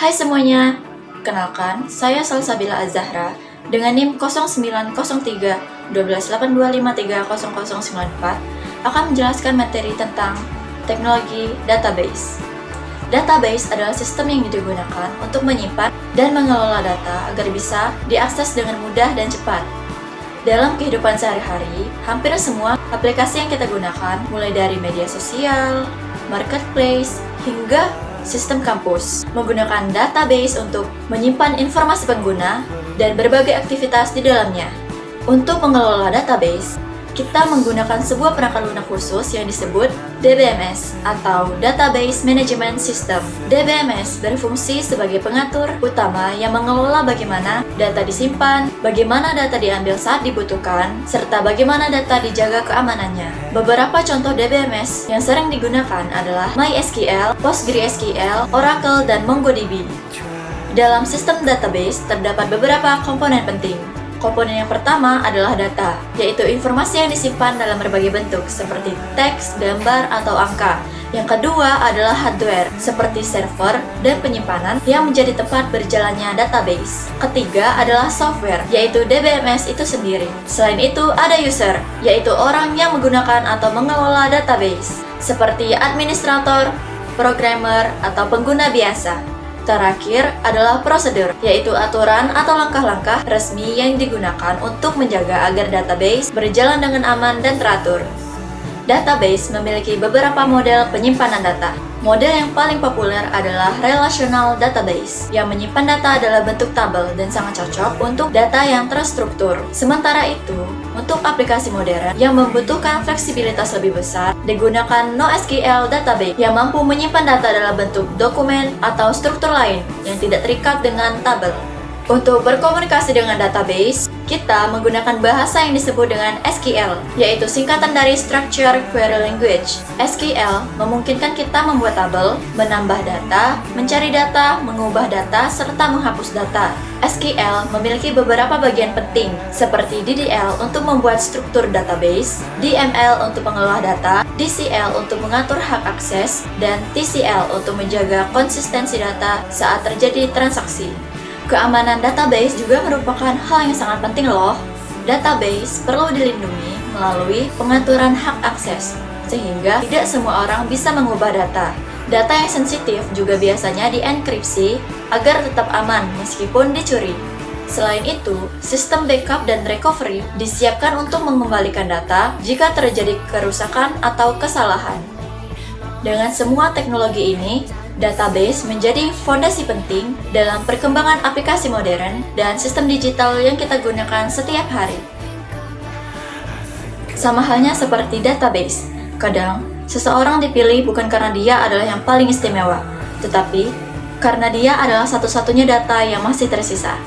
Hai semuanya, kenalkan, saya Salsabila Az-Zahra dengan NIM 0903 12825300094 akan menjelaskan materi tentang teknologi database. Database adalah sistem yang digunakan untuk menyimpan dan mengelola data agar bisa diakses dengan mudah dan cepat. Dalam kehidupan sehari-hari, hampir semua aplikasi yang kita gunakan, mulai dari media sosial, marketplace, hingga sistem kampus, menggunakan database untuk menyimpan informasi pengguna dan berbagai aktivitas di dalamnya. Untuk mengelola database, kita menggunakan sebuah perangkat lunak khusus yang disebut DBMS atau Database Management System. DBMS berfungsi sebagai pengatur utama yang mengelola bagaimana data disimpan, bagaimana data diambil saat dibutuhkan, serta bagaimana data dijaga keamanannya. Beberapa contoh DBMS yang sering digunakan adalah MySQL, PostgreSQL, Oracle, dan MongoDB. Dalam sistem database terdapat beberapa komponen penting. Komponen yang pertama adalah data, yaitu informasi yang disimpan dalam berbagai bentuk seperti teks, gambar, atau angka. Yang kedua adalah hardware, seperti server dan penyimpanan yang menjadi tempat berjalannya database. Ketiga adalah software, yaitu DBMS itu sendiri. Selain itu ada user, yaitu orang yang menggunakan atau mengelola database, seperti administrator, programmer, atau pengguna biasa. Terakhir adalah prosedur, yaitu aturan atau langkah-langkah resmi yang digunakan untuk menjaga agar database berjalan dengan aman dan teratur. Database memiliki beberapa model penyimpanan data. Model yang paling populer adalah relational database, yang menyimpan data dalam bentuk tabel dan sangat cocok untuk data yang terstruktur. Sementara itu, untuk aplikasi modern yang membutuhkan fleksibilitas lebih besar, digunakan NoSQL database yang mampu menyimpan data dalam bentuk dokumen atau struktur lain yang tidak terikat dengan tabel. Untuk berkomunikasi dengan database, kita menggunakan bahasa yang disebut dengan SQL, yaitu singkatan dari Structured Query Language. SQL memungkinkan kita membuat tabel, menambah data, mencari data, mengubah data, serta menghapus data. SQL memiliki beberapa bagian penting, seperti DDL untuk membuat struktur database, DML untuk mengolah data, DCL untuk mengatur hak akses, dan TCL untuk menjaga konsistensi data saat terjadi transaksi. Keamanan database juga merupakan hal yang sangat penting loh. Database perlu dilindungi melalui pengaturan hak akses, sehingga tidak semua orang bisa mengubah data. Data yang sensitif juga biasanya dienkripsi agar tetap aman meskipun dicuri. Selain itu, sistem backup dan recovery disiapkan untuk mengembalikan data jika terjadi kerusakan atau kesalahan. Dengan semua teknologi ini, database menjadi fondasi penting dalam perkembangan aplikasi modern dan sistem digital yang kita gunakan setiap hari. Sama halnya seperti database, kadang seseorang dipilih bukan karena dia adalah yang paling istimewa, tetapi karena dia adalah satu-satunya data yang masih tersisa.